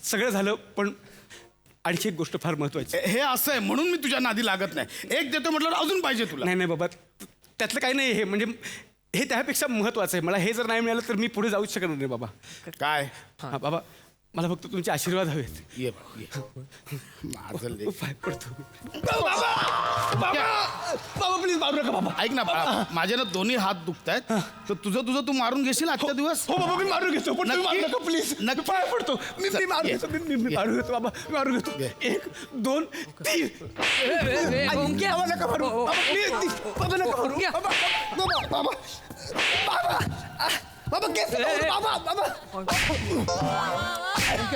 सगळं झालं पण आणखी एक गोष्ट फार महत्वाची. हे असं आहे म्हणून मी तुझ्या नादी लागत नाही. एक देतो म्हटलं अजून पाहिजे तुला. नाही बाबा, त्यातलं काही नाही. हे म्हणजे हे त्यापेक्षा महत्वाचं आहे. मला हे जर नाही मिळालं तर मी पुढे जाऊच शकणार नाही बाबा. काय? हा बाबा, मला फक्त तुमचे आशीर्वाद हवेत. ये बाळा, ये. माझं लेक. पाय पडतो. बाबा प्लीज मारू नका बाबा. ऐक ना बाळा, माझे ना दोन्ही हात दुखत आहेत तर तुझं तू मारून घेशील आजच्या दिवस. हो बाबा मी मारून घेतो पण तुम्ही मारू नक्की? नका प्लीज. नक्की? पाय पडतो. मी मारून घेतो. मी मारून घेतो बाबा. मी मारून घेतो. घे. 1 2 3. ओंक्या. बाबा नका मारू. बाबा प्लीज. बाबा नका मारू. ओंक्या. बाबा बाबा बाबा बाबा बाबा केस नका मारू. बाबा बाबा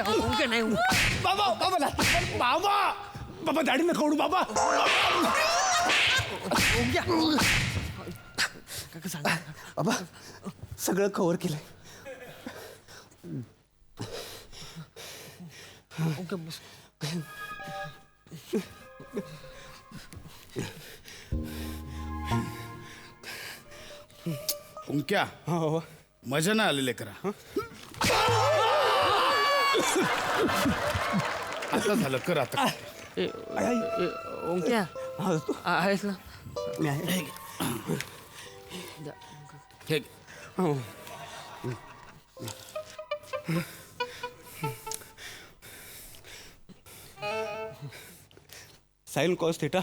ओंक्या नाही ओंक्या. बाबा बाबा ना. बाबा बाबा दाढी नका ओढू बाबा. ओंक्या. काका सांगा. बाबा सगळं कव्हर केलंय. ओंक्या बस. ओंक्या, हो मजा ना आलेले करा. आता झालं कर आता. ओंक्या आहेस ना. मी आहे. हे घे. हो. Sine cos theta.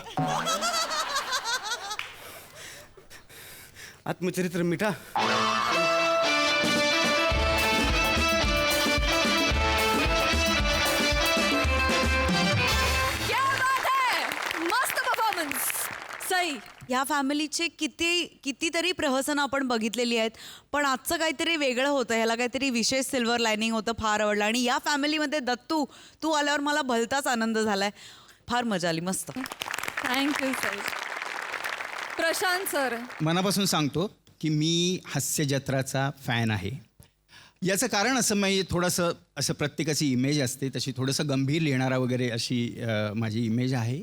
आत्मचरित्र मिठा. क्या बात है! मस्त परफॉर्मन्स. सई. ह्या फॅमिलीचे कितीतरी प्रहसन आपण बघितलेली आहेत, पण आजचं काहीतरी वेगळं होतं, ह्याला काहीतरी विशेष सिल्वर लायनिंग होतं, फार आवडलं. आणि या फॅमिलीमध्ये दत्तू तू आल्यावर मला भलताच आनंद झालाय. फार मजा आली. मस्त. थँक्यू सई. प्रशांत सर. मनापासून सांगतो की मी हास्यजत्राचा फॅन आहे. याचं कारण असं मी थोडंसं असं प्रत्येकाची इमेज असते तशी थोडंसं गंभीर लिहिणारा वगैरे अशी माझी इमेज आहे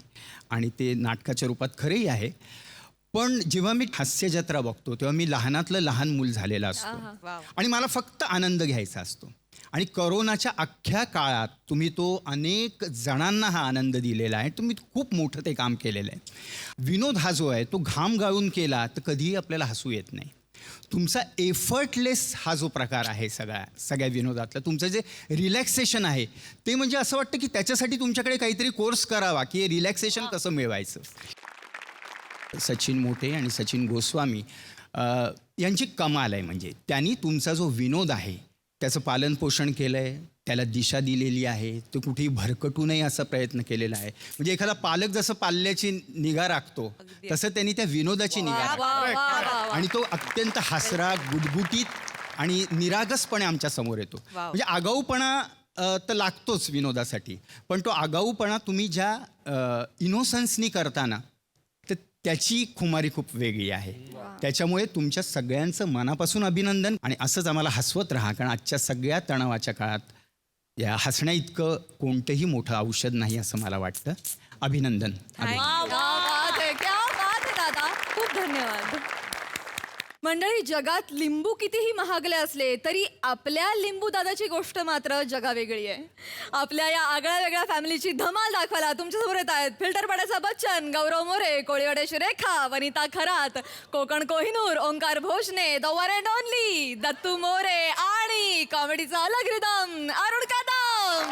आणि ते नाटकाच्या रूपात खरंही आहे. पण जेव्हा मी हास्यजत्रा बघतो तेव्हा मी लहानातलं लहान मूल झालेला असतो आणि मला फक्त आनंद घ्यायचा असतो. आणि करोनाच्या अख्ख्या काळात तुम्ही तो अनेक जणांना हा आनंद दिलेला आहे. तुम्ही खूप मोठं ते काम केलेलं आहे. विनोद हा जो आहे तो घाम गाळून केला तर कधीही आपल्याला हसू येत नाही. तुमचा एफर्टलेस हा जो प्रकार आहे सगळ्या विनोदातला, तुमचं जे रिलॅक्सेशन आहे ते म्हणजे असं वाटतं की त्याच्यासाठी तुमच्याकडे काहीतरी कोर्स करावा की हे रिलॅक्सेशन कसं मिळवायचं. सचिन मोटे आणि सचिन गोस्वामी यांची कमाल आहे. म्हणजे त्यांनी तुमचा जो विनोद आहे त्याचं पालनपोषण केलं आहे, त्याला दिशा दिलेली आहे, तो कुठेही भरकटू नये असा प्रयत्न केलेला आहे. म्हणजे एखादा पालक जसं पाल्याची निगा राखतो तसं त्यांनी त्या विनोदाची निगा राखली आणि तो अत्यंत हासरा, गुटगुटीत आणि निरागसपणे आमच्या समोर येतो. म्हणजे आगाऊपणा तर लागतोच विनोदासाठी, पण तो आगाऊपणा तुम्ही ज्या इनोसन्सनी करताना तर त्याची खुमारी खूप वेगळी आहे. त्याच्यामुळे तुमच्या सगळ्यांचं मनापासून अभिनंदन. आणि असंच आम्हाला हसवत राहा, कारण आजच्या सगळ्या तणावाच्या काळात या हसण्या इतकं कोणतंही मोठं औषध नाही असं मला वाटतं. अभिनंदन. क्या बात है दादा. खूप धन्यवाद. मंडळी, जगात लिंबू कितीही महागले असले तरी आपल्या लिंबू दादाची गोष्ट मात्र जगावेगळी आहे. आपल्या या आगळ्या वेगळ्या फॅमिलीची धमाल दाखवायला तुमच्यासमोर येत आहेत फिल्टर पाड्याचा बच्चन, गौरव मोरे, कोळीवाड्याची Rekha, Vanita Kharat, Konkan Kohinoor, Omkar Bhosne, the one and only Dattu More आणि कॉमेडीचा अलग रिदम अरुण कदम.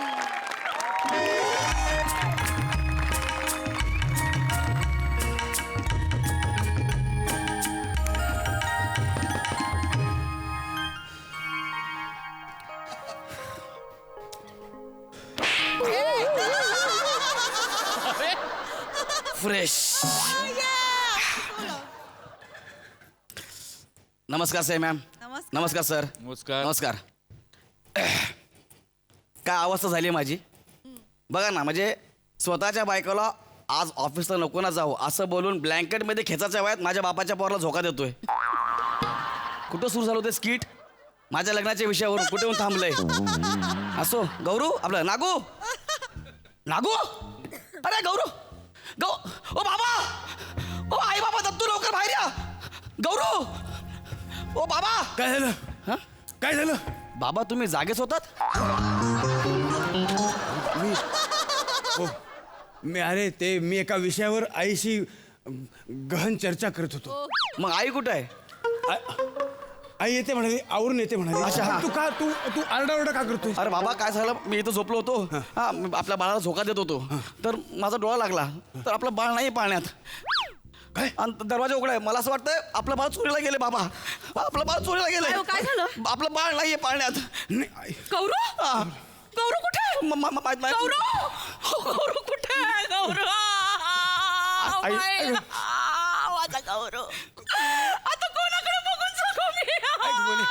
फ्रेश. नमस्कार साई मॅम. नमस्कार सर. नमस्कार. नमस्कार. काय अवस्था झाली माझी बघा ना. म्हणजे स्वतःच्या बायकोला आज ऑफिसला नको ना जाऊ असं बोलून ब्लँकेटमध्ये खेचाच्या वयात माझ्या बापाच्या पोराला झोका देतोय. कुठं सुरू झालं ते स्किट माझ्या लग्नाच्या विषयावरून कुठे येऊन थांबलंय. असो गौरू आपलं नागू नागू. अरे गौरू ओ बाबा. ओ आई बाबा दत्तू लवकर बाहेर या. गौरू. ओ बाबा. काय झालं? हं? काय झालं? बाबा तुम्ही जागेच होतात. मी अरे ते मी एका विषयावर आईशी गहन चर्चा करत होतो. मग आई कुठं आहे. आई येते म्हणाली आवरून येते म्हणाली अच्छा, हा. तू का तू आरडाओरडा का करतोय अरे बाबा काय झालं मी इथं झोपलो होतो हा मी आपल्या बाळाला झोका देत होतो तर माझा डोळा लागला तर आपलं बाळ नाही पाळण्यात काय? आणि दरवाजा उघडा आहे मला असं वाटतं आपलं बाळ चोरीला गेले बाबा आपलं बाळ चोरीला गेले काय हो, काय झालं? आपलं बाळ नाहीये पाळण्यात नाही, आई. गौरव हा. गौरव कुठे माहित नाही गौरव कुठे गौरव आई- बाई, माझा गौरव आता कोणाकडे बघून जगू मी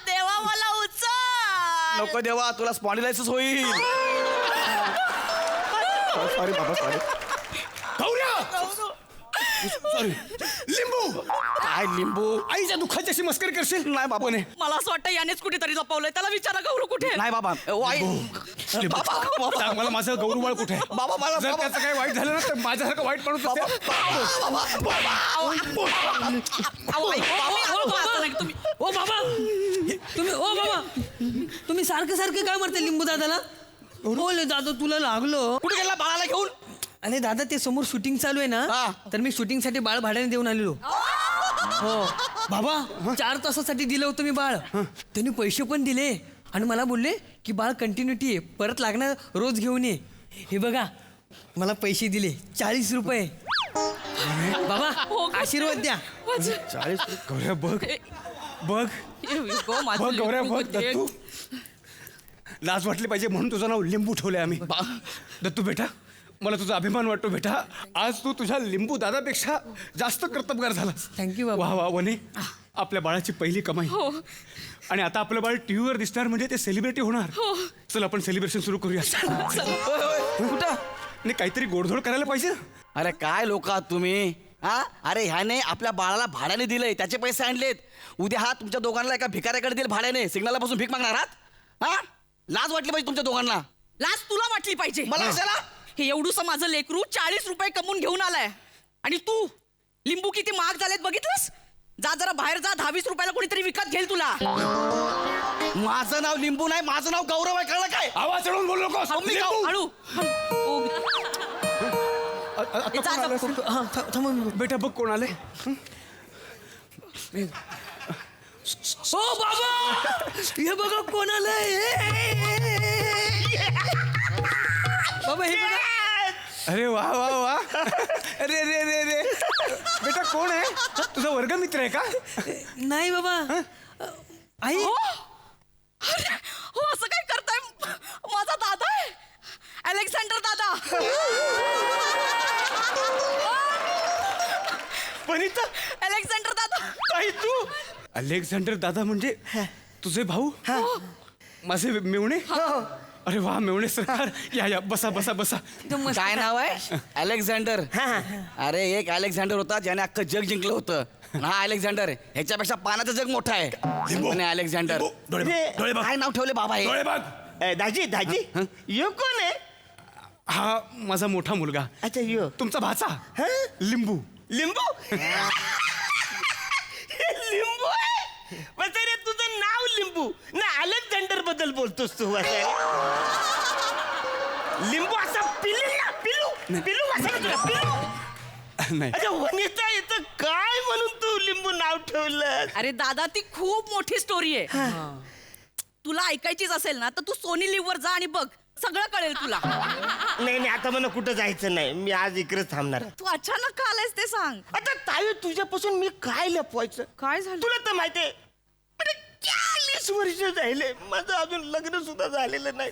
देवा मला उचल नको देवा तुला स्पॉन्डिलायसिस होईल सॉरी बाबा सॉरी सॉरी लिंबू काय लिंबू आईच्या दुःखाची अशी मस्करी करशील नाही बाबा मला असं वाटतं यानेच कुठेतरी जपवलंय त्याला विचारा गौरव कुठे आहे? नाही बाबा ओ, आई बाबा बाबा सांग मला माझं गौरवबाळ कुठे आहे बाबा मला जर त्याचं काही वाईट झालं ना तर माझ्यासारखं वाईट माणूस असेल. ओ बाबा तुम्ही सारखं सारखं काय म्हणते लिंबू दादाला बोल दादा तुला लागलो कुठे गेला बाळाला घेऊन अरे दादा ते समोर शूटिंग चालू आहे ना हा. तर मी शूटिंग साठी बाळ भाड्याने देऊन आलेलो हो बाबा 4 तासासाठी दिलं होतं मी बाळ त्यांनी पैसे पण दिले आणि मला बोलले की बाळ कंटिन्युटी आहे परत लागणार रोज घेऊन ये हे बघा मला पैसे दिले 40 रुपये बाबा आशीर्वाद द्या 40 गौऱ्या बघ बघ बघ गौऱ्या बघ दत्तू लाज वाटली पाहिजे म्हणून तुझं नाव लिंबू ठेवलंय आम्ही दत्तू बेटा मला तुझा अभिमान वाटतो बेटा आज तू तुझ्या लिंबू दादापेक्षा जास्त कर्तबगार झालास Thank you, बाबा. वा वा वने आपल्या बाळाची पहिली कमाई आणि आता आपलं बाळ टीव्हीवर दिसणार म्हणजे ते सेलिब्रिटी होणार चल आपण सेलिब्रेशन सुरू करूया कुठं नाही काहीतरी गोडधोड करायला पाहिजे अरे काय लोक आहात तुम्ही हा अरे ह्याने आपल्या बाळाला भाड्याने दिलंय त्याचे पैसे आणलेत उद्या हा तुमच्या दोघांना एका भिकाऱ्याकडे देईल भाड्याने सिग्नलला बसून भीक मागणार आहात हा लाज वाटली पाहिजे तुमच्या दोघांना लाज तुला वाटली पाहिजे मला कशाला हे एवढूस माझं लेकरू 40 रुपये कमवून घेऊन आलाय आणि तू लिंबू किती महाग झालेत बघितलंस जा जरा बाहेर जा 10-20 रुपयाला कोणीतरी विकत घेईल तुला माझं नाव लिंबू नाही माझं नाव गौरव आहे कळलं काय आवाज चढवून बोलू नकोस. मी गाव- हळू आता कोण आलं असेल? बेटा बघ कोण आले ओ बाबा हे बघा कोण आलंय बाबा हे बघा अरे वा वा वा अरे रे रे रे बेटा कोण आहे तुझा वर्गमित्र आहे का नाही बाबा आई अरे, हो असं काय करताय माझा दादा आहे अलेक्झांडर दादा अलेक्झांडर दादा काही तू अलेक्झांडर दादा म्हणजे तुझे भाऊ माझे मेवणे अरे वा मेवणे सरकार या या बसा बसा बसा काय नाव आहे अलेक्झांडर अरे एक अलेक्झांडर होता ज्याने अख्खं जग जिंकलं होतं हा अलेक्झांडर ह्याच्यापेक्षा पाण्याचं जग मोठं आहे आणि अलेक्झांडर डोळे बघ, डोळे बघ. काय नाव ठेवले बाबा हे डोळे बघ दाजी दाजी यो कोण आहे हा माझा मोठा मुलगा अच्छा यो तुमचा भाचा लिंबू लिंबू लिंबू आहे वसारे तुझं नाव लिंबू ना अलेक्झांडर बद्दल बोलतोस तू वसारे लिंबू असा पिलू ना पिलू पिलू वसारे तुला पिलू नाही अच्छा वनिता इथं काय म्हणून तू लिंबू नाव ठेवलं अरे दादा ती खूप मोठी स्टोरी आहे तुला ऐकायचीच असेल ना तर तू सोनी लिव्ह वर जा आणि बघ सगळं कळेल तुला नाही नाही आता मला कुठं जायचं नाही मी आज इकडेच थांबणार आहे. तू अचानक का आलायस ते सांग आता ताई तुझ्यापासून मी काय लपवायचं काय झालं तुला तर माहितीये 40 वर्ष झाले माझं अजून लग्न सुद्धा झालेलं नाही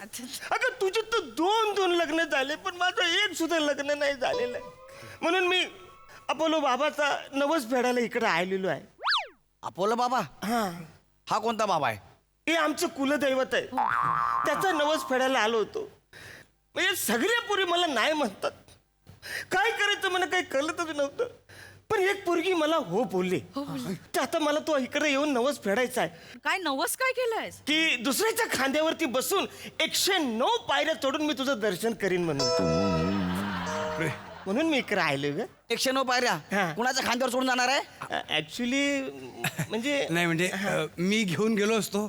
अगं तुझे तर 2 लग्न झाले पण माझं एक सुद्धा लग्न नाही झालेलं आहे म्हणून मी अपोलो बाबाचा नवस फेडायला इकडे आलेलो आहे अपोलो बाबा हा कोणता बाबा आहे हे आमचं कुलदैवत आहे त्याचा नवस फेडायला आलो होतो म्हणजे सगळे पोरी मला नाही म्हणतात काय करायचं मला काही कळतच नव्हतं पण एक पोरगी मला हो बोलली तर आता मला तो इकडे येऊन नवस फेडायचा आहे काय नवस काय केलंयस की दुसऱ्याच्या खांद्यावरती बसून 109 पायऱ्या चढून मी तुझं दर्शन करीन म्हणून मी इकडे आलोय ग 109 पायऱ्या हा. कुणाच्या खांद्यावर सोडून जाणार आहे ऍक्च्युली म्हणजे नाही म्हणजे मी घेऊन गेलो असतो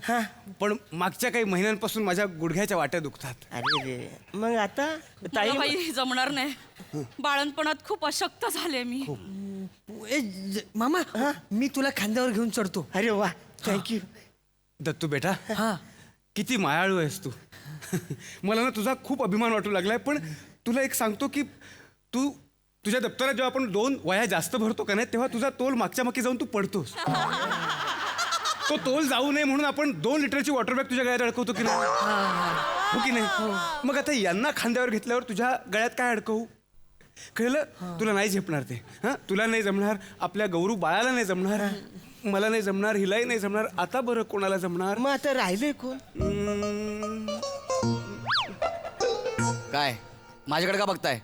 पण मागच्या काही महिन्यांपासून माझ्या गुडघ्याच्या वाट्या दुखतात अरे रे मग आता मला बाई जमणार नाही बाळणपणात खूप अशक्त झाले मी मामा मी तुला खांद्यावर घेऊन चढतो अरे वा थँक्यू दत्तू बेटा हा किती मायाळू आहेस तू मला ना तुझा खूप अभिमान वाटू लागलाय पण तुला एक सांगतो की तू तुझ्या दप्तरात जेव्हा आपण 2 वह्या जास्त भरतो का नाही तेव्हा तुझा तोल मागच्या मागे जाऊन तू पडतोस तो तोल जाऊ नये म्हणून आपण 2 लिटरची वॉटर बॅग तुझ्या गळ्यात अडकवतो की नाही हो की नाही मग आता यांना खांद्यावर घेतल्यावर तुझ्या गळ्यात काय अडकवू कळलं तुला नाही झेपणार ते हां तुला नाही जमणार आपल्या गौरू बाळाला नाही जमणार मला नाही जमणार हिलाही नाही जमणार आता बरं कोणाला जमणार मग आता राहिले कोण काय माझ्याकडे का बघताय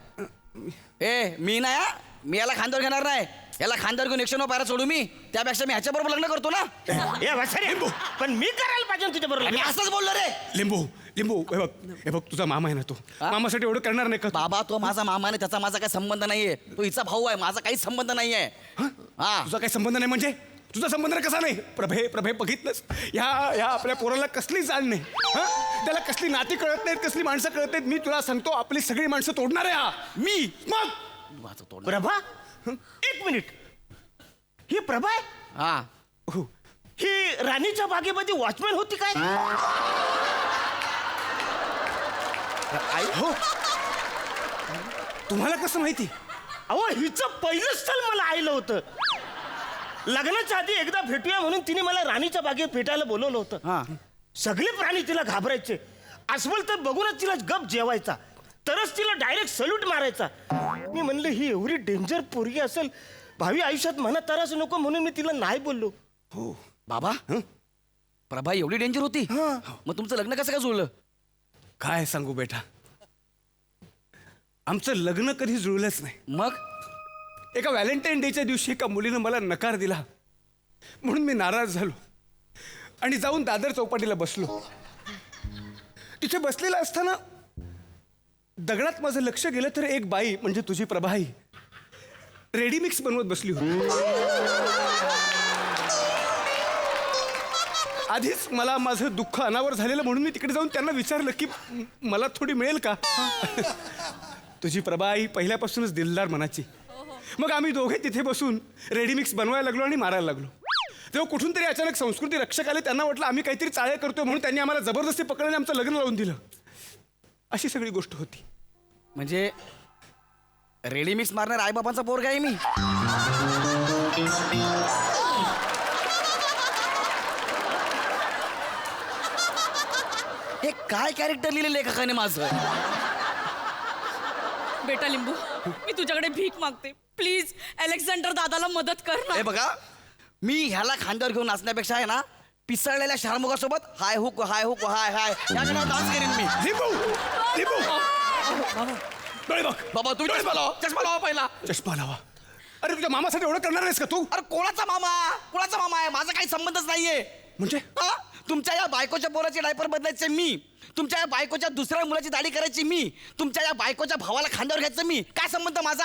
ए मी नाही हा. मी याला खांद्यावर घेणार नाही याला खांद्यावर घेऊन 109 पायऱ्या सोडू मी त्यापेक्षा मी ह्याच्या बरोबर लग्न करतो ना ए वसरे पण मी करायला पाहिजे तुझ्या मी बरोबर असंच बोललो रे लिंबू लिंबू हे बघ तुझा मामा आहे ना तो मामासाठी एवढं करणार नाही का तू? बाबा तो माझा मामा नाही त्याचा माझा काही संबंध नाहीये तो हिचा भाऊ आहे माझा काहीच संबंध नाहीये हा तुझा काही संबंध नाही म्हणजे तुझा संबंध कसा नाही प्रभे बघितलंस ह्या आपल्या पोराला कसली जाण नाही हा त्याला कसली नाती कळत नाहीत कसली माणसं कळत नाहीत मी तुला सांगतो आपली सगळी माणसं तोडणार आहे हा मी मग माझं तोंड. प्रभा 1 मिनिट ही प्रभा आहे हा हो. ही राणीच्या बागेमध्ये वॉचमॅन होती काय आई हो तुम्हाला कसं माहिती अहो हिचं पहिलं स्थळ मला आईलं होतं लग्नाच्या आधी एकदा भेटूया म्हणून तिने मला राणीच्या बागेत भेटायला बोलवलं होतं हा सगळे प्राणी तिला घाबरायचे अस्वल तर बघूनच तिला गप जेवायचा तरच तिला डायरेक्ट सल्यूट मारायचा मी म्हणलं ही एवढी डेंजर पोरगी असेल भावी आयुष्यात मनात तरास नको म्हणून मी तिला नाही बोललो हो बाबा प्रभा एवढी डेंजर होती मग तुमचं लग्न कसं काय जुळलं काय सांगू बेटा आमचं लग्न कधी जुळलंच नाही मग एका व्हॅलेंटाईन डेच्या दिवशी एका मुलीनं मला नकार दिला म्हणून मी नाराज झालो आणि जाऊन दादर चौपाटीला बसलो तिथे बसलेला असताना दगडात माझं लक्ष गेलं तर एक बाई म्हणजे तुझी प्रभाई रेडीमिक्स बनवत बसली होती आधीच मला माझं दुःख अनावर झालेलं म्हणून मी तिकडे जाऊन त्यांना विचारलं की मला थोडी मिळेल का तुझी प्रभाई पहिल्यापासूनच दिलदार मनाची मग आम्ही दोघे तिथे बसून रेडीमिक्स बनवायला लागलो आणि मारायला लागलो तेव्हा कुठून तरी अचानक संस्कृती रक्षक आले त्यांना वाटलं आम्ही काहीतरी चाळे करतोय म्हणून त्यांनी आम्हाला जबरदस्ती पकडल्याने आमचं लग्न लावून दिलं अशी सगळी गोष्ट होती म्हणजे रेडीमिक्स मारणार आईबाबांचा पोरगा आहे मी हे काय कॅरेक्टर लिहिले लेखकाने माझं बेटा लिंबू मी तुझ्याकडे भीक मागते प्लीज अलेक्झांडर दादाला मदत कर ना हे बघा मी ह्याला खांद्यावर घेऊन नाचण्यापेक्षा आहे ना पिसळलेल्या शारमुगासोबत हाय हुक हाय हुक हाय हाय या गाण्यावर डान्स करीन मी डोळे बघ बाबा तुम्ही चष्मा लावा पहिला चष्मा लावा अरे तुझ्या मामासाठी एवढं करणार नाहीस का तू अरे कोणाचा मामा आहे माझा काही संबंधच नाहीये म्हणजे हा? तुमच्या या बायकोच्या पोराचे डायपर बदलायचे मी तुमच्या या बायकोच्या दुसऱ्या मुलाची दाढी करायची मी तुमच्या या बायकोच्या भावाला खांद्यावर घ्यायचं मी काय संबंध माझा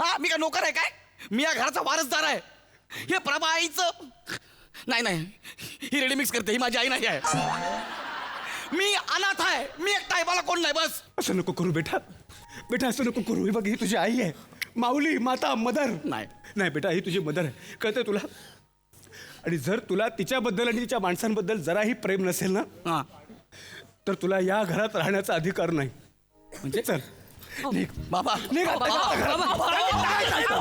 हा मी काय नोकर आहे काय मी या घराचा वारसदार आहे हे प्रभा आईचं नाही ही रेडीमिक्स करते ही माझी आई नाही आहे मी अनाथ आहे मी एकटा आहे मला कोण नाही बस असं नको करू बेटा असं नको करू हे बघ ही तुझी आई आहे माऊली माता मदर नाही बेटा ही तुझी मदर आहे कळतंय तुला आणि जर तुला तिच्याबद्दल आणि तिच्या माणसांबद्दल जराही प्रेम नसेल ना हा तर तुला या घरात राहण्याचा अधिकार नाही म्हणजे चल निघ. बाबा निघ आता घरात.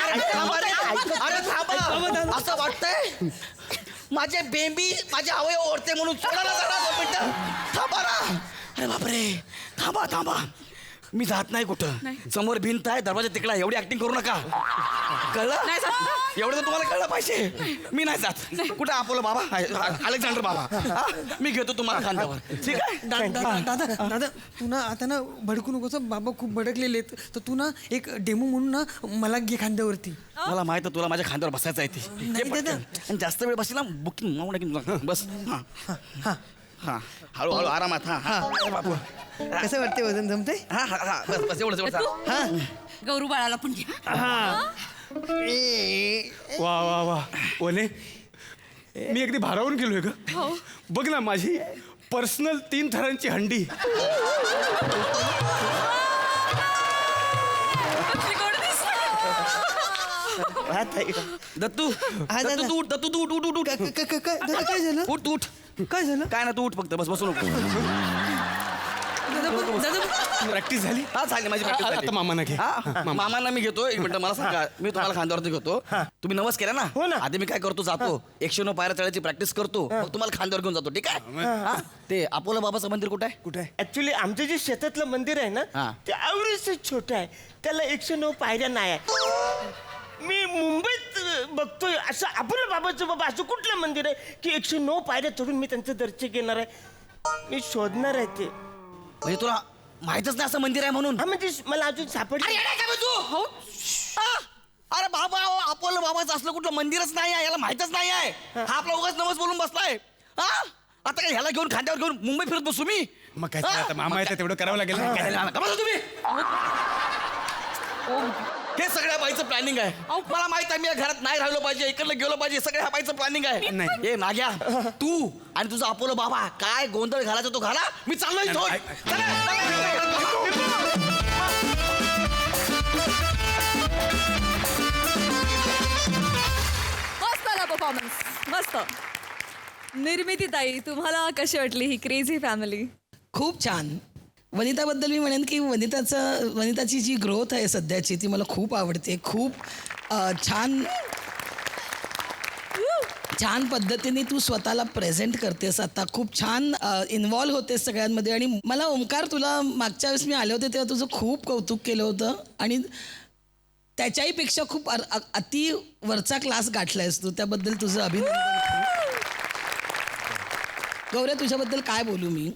अरे थांबा असं वाटतंय माझे बेंबी माझे अवयव ओढते म्हणून सोडायला जाणार 2 मिनिटं थांबा ना अरे बापरे थांबा मी जात नाही कुठं समोर भिंत आहे दरवाजा तिकडा एवढी ऍक्टिंग करू नका कळलं एवढं तर तुम्हाला कळलं पाहिजे मी नाही जात कुठं आपलं बाबा अलेक्झांडर बाबा हा? मी घेतो तुम्हाला खांद्यावर ठीक आहे दादा तू ना आता ना भडकू नकोस बाबा खूप भडकलेले आहेत तर तू ना एक डेमो म्हणून ना मला घे खांद्यावरती मला माहित आहे तुला माझ्या खांद्यावर बसायचं आहे ते नाही ये पटकन. आणि जास्त वेळ बसली ना बुकिंग बस हा हळूहळू आरामात हा बापू कसं वाटते वजन जमते हा बस एवढं गौरू बाळाला पण घ्या वा ओले मी अगदी भारावून गेलोय का बघ ना माझी पर्सनल 3 थरांची हंडी दत्तू दत्तू तू उठ दत्तू तू उठ उठ उठ काय झालं उठ तू उठ काय झालं काय ना तू उठ फक्त बस बसू नको प्रॅक्टिस झाली हा झाली माझी practice झाली. आता मामांना घे. हा, मामांना मी घेतो एक मिनिट मला सांगा मी तुम्हाला खांद्यावरती घेतो तुम्ही नवस केला ना हो ना. आधी मी काय करतो जातो 109 पायऱ्या चढायची प्रॅक्टिस करतो मग तुम्हाला खांद्यावर घेऊन जातो ठीक आहे हा? ते अपोलो बाबाचं मंदिर कुठे आहे कुठे ऍक्च्युली आमचं जे शेतातलं मंदिर आहे ना हा. ते आवडीच छोटं आहे त्याला 109 पायऱ्या नाही आहे मी मुंबईत बघतोय असं अपोलो बाबाचं बाबा असं कुठलं मंदिर आहे की 109 पायऱ्या चढून मी त्यांचं दर्शन घेणार आहे मी शोधणार आहे ते म्हणजे तुला माहितच नाही असं मंदिर आहे म्हणून हा म्हणजे मला अजून सापडलं अरे येडा आहे का बे तू हा? अरे बाबा अपोलो बाबाचं असलं कुठलं मंदिरच नाही आहे याला माहितच नाही आहे हा आपला उगाच नवस बोलून बसलाय हा आता काय ह्याला घेऊन खांद्यावर घेऊन मुंबई फिरत बसू मी मग काय झालं आता मामा येतं तेवढं करावं लागेल ना. काय झालं? का बसा तुम्ही हे सगळ्या बाईचं प्लॅनिंग आहे मला माहित आहे मी या घरात नाही राहिलो पाहिजे इकडलं गेलो पाहिजे सगळ्या ह्या बाईचं प्लॅनिंग आहे नाही. ए नाग्या तू आणि तुझा अपोलो बाबा काय गोंधळ घालायचा तो घाला मी चाललोय इथून. मस्त आला परफॉर्मन्स मस्त निर्मिती ताई तुम्हाला कशी वाटली ही क्रेझी फॅमिली खूप छान वनिताबद्दल मी म्हणेन की वनिताची जी ग्रोथ आहे सध्याची ती मला खूप आवडते खूप छान छान पद्धतीने तू स्वतःला प्रेझेंट करतेस आता खूप छान इन्व्हॉल्व्ह होतेस सगळ्यांमध्ये आणि मला ओंकार तुला मागच्या वेळेस मी आले होते तेव्हा तुझं खूप कौतुक केलं होतं आणि त्याच्याही पेक्षा खूप अति वरचा क्लास गाठलायस तू त्याबद्दल तुझं अभिनंदन गौऱ्या तुझ्याबद्दल काय बोलू मी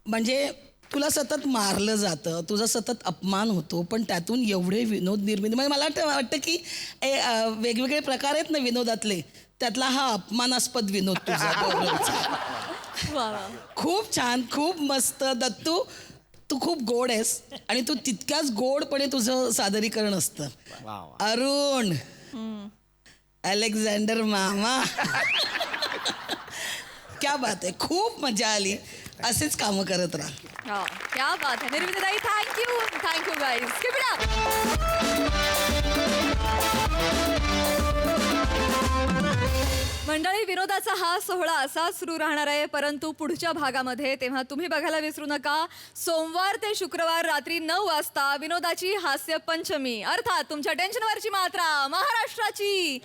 म्हणजे तुला सतत मारलं जातं तुझा सतत अपमान होतो पण त्यातून एवढे विनोद निर्मिती म्हणजे मला वाटतं की वेगवेगळे प्रकार आहेत ना विनोदातले त्यातला हा अपमानास्पद विनोद तुझा गौरवचा. खूप छान खूप मस्त दत्तू तू खूप गोड आहेस आणि तू तितक्याच गोडपणे तुझं सादरीकरण असतं अरुण अलेक्झांडर मामा क्या बात आहे खूप मजा आली असेच कामं करत राहा क्या बात है निर्मिती ताई thank you guys keep it up मंडळी विनोदाचा हा सोहळा असाच सुरू राहणार आहे परंतु पुढच्या भागामध्ये तेव्हा तुम्ही बघायला विसरू नका सोमवार ते शुक्रवार रात्री 9 वाजता विनोदाची हास्य पंचमी अर्थात तुमच्या टेन्शनवरची मात्रा महाराष्ट्राची